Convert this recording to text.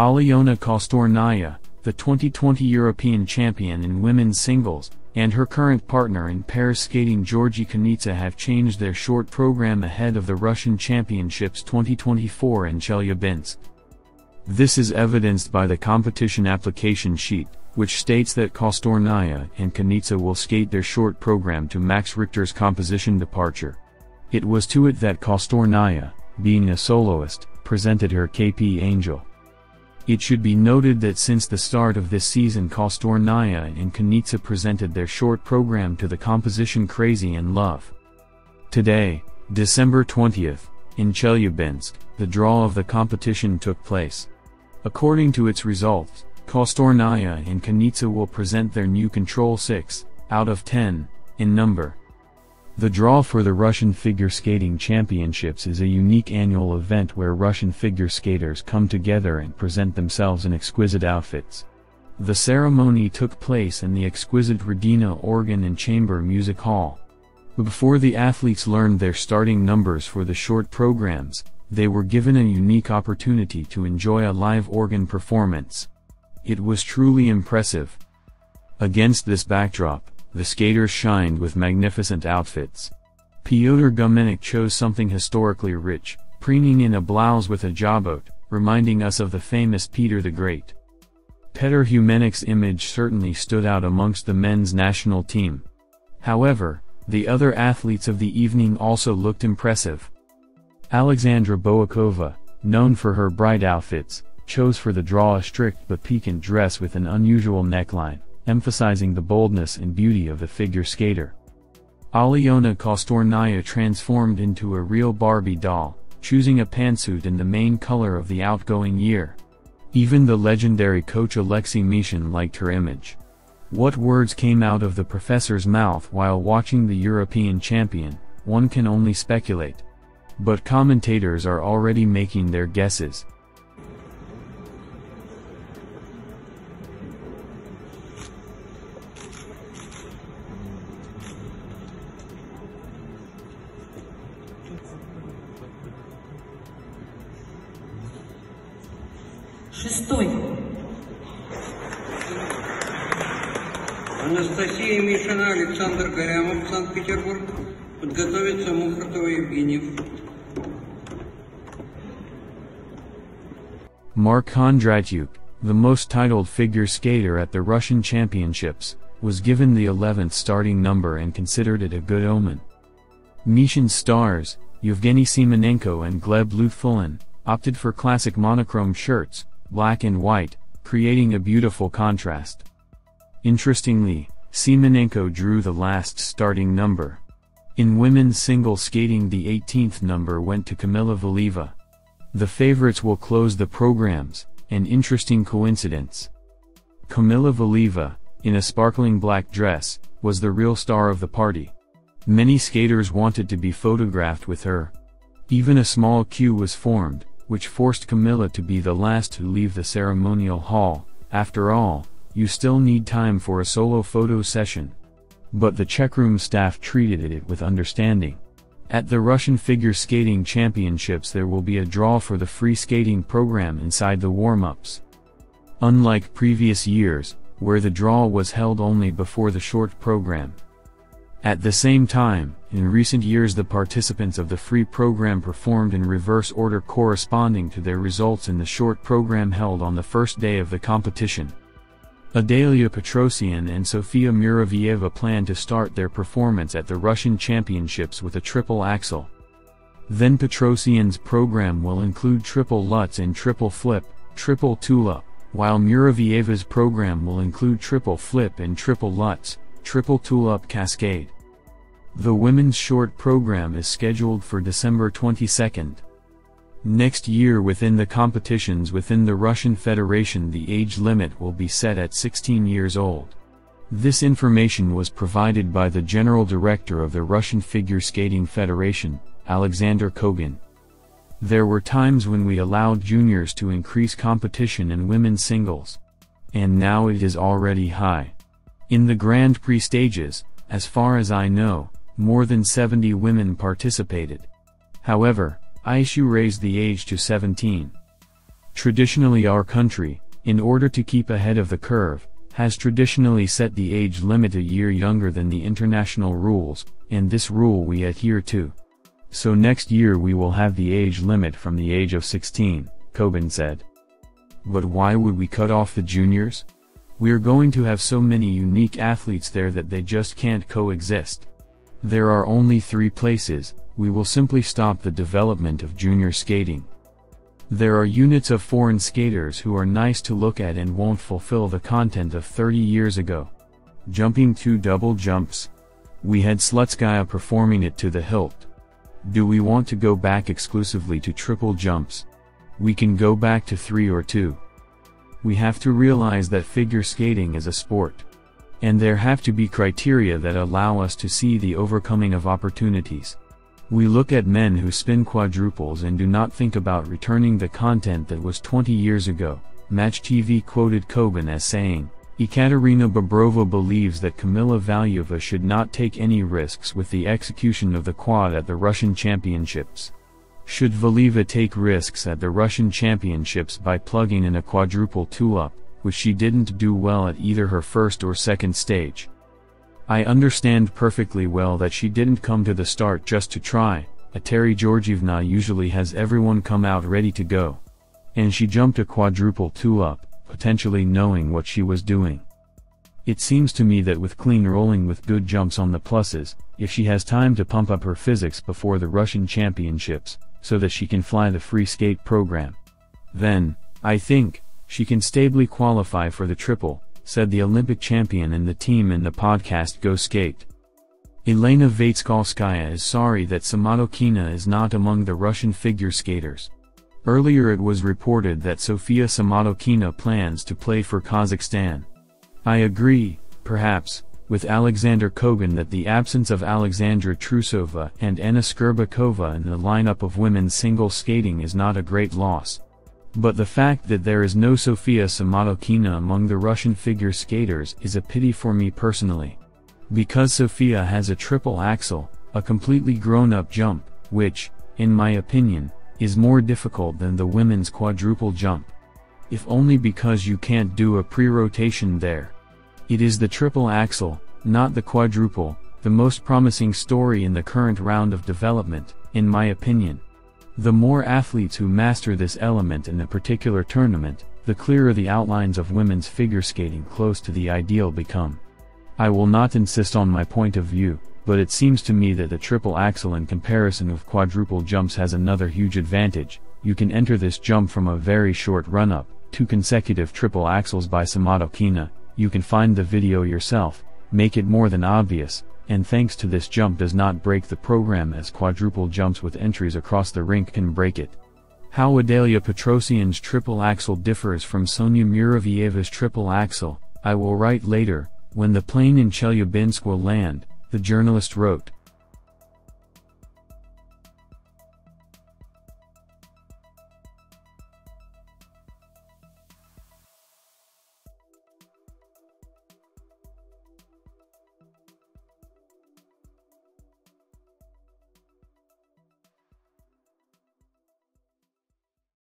Alena Kostornaia, the 2020 European champion in women's singles, and her current partner in pairs skating Georgi Kanitsa have changed their short program ahead of the Russian Championships 2024 in Chelyabinsk. This is evidenced by the competition application sheet, which states that Kostornaia and Kanitsa will skate their short program to Max Richter's composition departure. It was to it that Kostornaia, being a soloist, presented her KP Angel. It should be noted that since the start of this season Kostornaia and Kanitsa presented their short program to the composition Crazy in Love. Today, December 20th, in Chelyabinsk, the draw of the competition took place. According to its results, Kostornaia and Kanitsa will present their new Control 6, out of 10, in number. The draw for the Russian Figure Skating Championships is a unique annual event where Russian figure skaters come together and present themselves in exquisite outfits. The ceremony took place in the exquisite Rodina Organ and Chamber Music Hall. Before the athletes learned their starting numbers for the short programs, they were given a unique opportunity to enjoy a live organ performance. It was truly impressive. Against this backdrop, the skaters shined with magnificent outfits. Pyotr Gumenik chose something historically rich, preening in a blouse with a jabot, reminding us of the famous Peter the Great. Petr Humenik's image certainly stood out amongst the men's national team. However, the other athletes of the evening also looked impressive. Alexandra Boakova, known for her bright outfits, chose for the draw a strict but piquant dress with an unusual neckline, emphasizing the boldness and beauty of the figure skater. Alena Kostornaia transformed into a real Barbie doll, choosing a pantsuit in the main color of the outgoing year. Even the legendary coach Alexei Mishin liked her image. What words came out of the professor's mouth while watching the European champion, one can only speculate. But commentators are already making their guesses. Шестой. Анастасия Мишина, Александр Горямов, Санкт-Петербург. Подготовиться Мухартова Евгеньев. Mark Kondratyuk, the most titled figure skater at the Russian Championships, was given the 11th starting number and considered it a good omen. Mishin's stars, Yevgeny Simonenko and Gleb Luthfulin, opted for classic monochrome shirts, black and white, creating a beautiful contrast. Interestingly, Simonenko drew the last starting number. In women's single skating the 18th number went to Kamila Valieva. The favorites will close the programs, an interesting coincidence. Kamila Valieva, in a sparkling black dress, was the real star of the party. Many skaters wanted to be photographed with her. Even a small queue was formed, which forced Kamila to be the last to leave the ceremonial hall. After all, you still need time for a solo photo session. But the checkroom staff treated it with understanding. At the Russian Figure Skating Championships there will be a draw for the free skating program inside the warm-ups. Unlike previous years, where the draw was held only before the short program. At the same time, in recent years the participants of the free program performed in reverse order corresponding to their results in the short program held on the first day of the competition. Adalia Petrosian and Sofia Muravieva plan to start their performance at the Russian Championships with a triple axel. Then Petrosian's program will include triple Lutz and triple flip, triple tulip, while Muravieva's program will include triple flip and triple Lutz, triple tulip cascade. The women's short program is scheduled for December 22nd. Next year within the competitions within the Russian Federation the age limit will be set at 16 years old. This information was provided by the General Director of the Russian Figure Skating Federation, Alexander Kogan. There were times when we allowed juniors to increase competition in women's singles. And now it is already high. In the Grand Prix stages, as far as I know, more than 70 women participated. However, ISU raised the age to 17. Traditionally our country, in order to keep ahead of the curve, has traditionally set the age limit a year younger than the international rules, and this rule we adhere to. So next year we will have the age limit from the age of 16, Kobin said. But why would we cut off the juniors? We're going to have so many unique athletes there that they just can't coexist. There are only 3 places, we will simply stop the development of junior skating. There are units of foreign skaters who are nice to look at and won't fulfill the content of 30 years ago. Jumping 2 double jumps. We had Slutskaya performing it to the hilt. Do we want to go back exclusively to triple jumps? We can go back to 3 or 2. We have to realize that figure skating is a sport. And there have to be criteria that allow us to see the overcoming of opportunities. We look at men who spin quadruples and do not think about returning the content that was 20 years ago. Match TV quoted Kobin as saying, Ekaterina Bobrova believes that Kamila Valieva should not take any risks with the execution of the quad at the Russian Championships. Should Valieva take risks at the Russian Championships by plugging in a quadruple two-up, which she didn't do well at either her first or second stage? I understand perfectly well that she didn't come to the start just to try. Eteri Georgievna usually has everyone come out ready to go. And she jumped a quadruple two-up, potentially knowing what she was doing. It seems to me that with clean rolling with good jumps on the pluses, if she has time to pump up her physics before the Russian Championships, so that she can fly the free skate program, then, I think, she can stably qualify for the triple, said the Olympic champion and the team in the podcast Go Skate. Elena Vaitskolskaya is sorry that Samadokina is not among the Russian figure skaters. Earlier it was reported that Sofia Samadokina plans to play for Kazakhstan. I agree, perhaps, with Alexander Kogan that the absence of Alexandra Trusova and Anna Skurbakova in the lineup of women's single skating is not a great loss. But the fact that there is no Sofia Samadokina among the Russian figure skaters is a pity for me personally. Because Sofia has a triple axel, a completely grown-up jump, which, in my opinion, is more difficult than the women's quadruple jump. If only because you can't do a pre-rotation there. It is the triple axel, not the quadruple, the most promising story in the current round of development, in my opinion. The more athletes who master this element in a particular tournament, the clearer the outlines of women's figure skating close to the ideal become. I will not insist on my point of view, but it seems to me that the triple axel in comparison with quadruple jumps has another huge advantage. You can enter this jump from a very short run-up, 2 consecutive triple axels by Samadokina. You can find the video yourself, make it more than obvious, and thanks to this jump does not break the program as quadruple jumps with entries across the rink can break it. How Adalia Petrosian's triple axel differs from Sonia Muravieva's triple axel, I will write later, when the plane in Chelyabinsk will land, the journalist wrote.